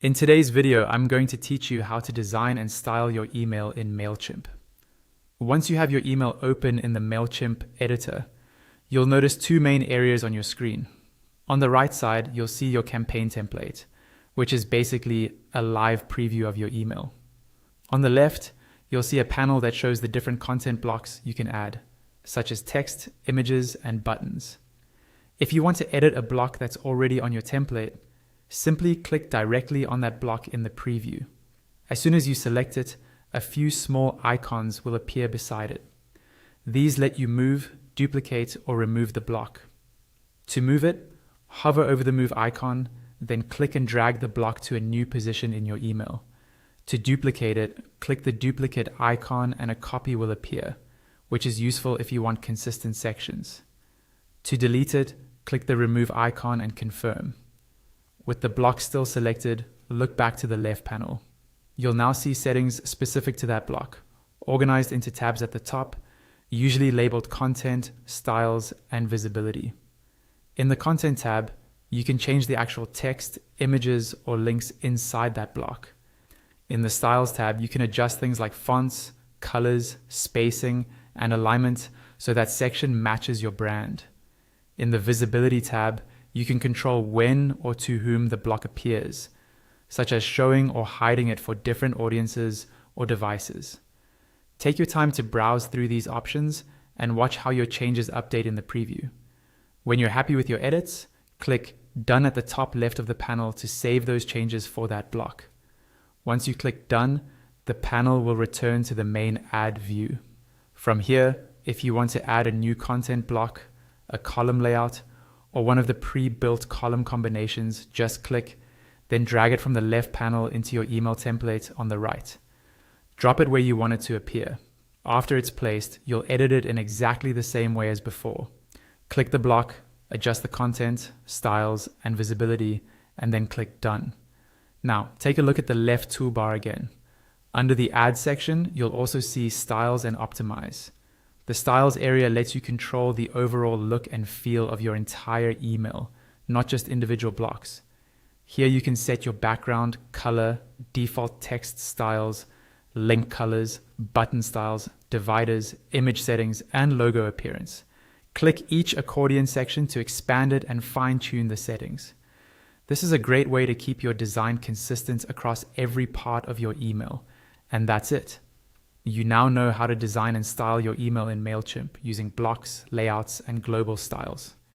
In today's video, I'm going to teach you how to design and style your email in Mailchimp. Once you have your email open in the Mailchimp editor, you'll notice two main areas on your screen. On the right side, you'll see your campaign template, which is basically a live preview of your email. On the left, you'll see a panel that shows the different content blocks you can add, such as text, images, and buttons. If you want to edit a block that's already on your template, simply click directly on that block in the preview. As soon as you select it, a few small icons will appear beside it. These let you move, duplicate, or remove the block. To move it, hover over the move icon, then click and drag the block to a new position in your email. To duplicate it, click the duplicate icon and a copy will appear, which is useful if you want consistent sections. To delete it, click the remove icon and confirm. With the block still selected, look back to the left panel. You'll now see settings specific to that block, organized into tabs at the top, usually labeled Content, Styles, and Visibility. In the Content tab, you can change the actual text, images, or links inside that block. In the Styles tab, you can adjust things like fonts, colors, spacing, and alignment so that section matches your brand. In the Visibility tab, you can control when or to whom the block appears, such as showing or hiding it for different audiences or devices. Take your time to browse through these options and watch how your changes update in the preview. When you're happy with your edits, click Done at the top left of the panel to save those changes for that block. Once you click Done, the panel will return to the main Add view. From here, if you want to add a new content block, a column layout, or one of the pre-built column combinations, just click, then drag it from the left panel into your email template on the right. Drop it where you want it to appear. After it's placed, you'll edit it in exactly the same way as before. Click the block, adjust the content, styles, and visibility, and then click Done. Now, take a look at the left toolbar again. Under the Add section, you'll also see Styles and Optimize. The Styles area lets you control the overall look and feel of your entire email, not just individual blocks. Here you can set your background, color, default text styles, link colors, button styles, dividers, image settings, and logo appearance. Click each accordion section to expand it and fine-tune the settings. This is a great way to keep your design consistent across every part of your email. And that's it. You now know how to design and style your email in Mailchimp using blocks, layouts, and global styles.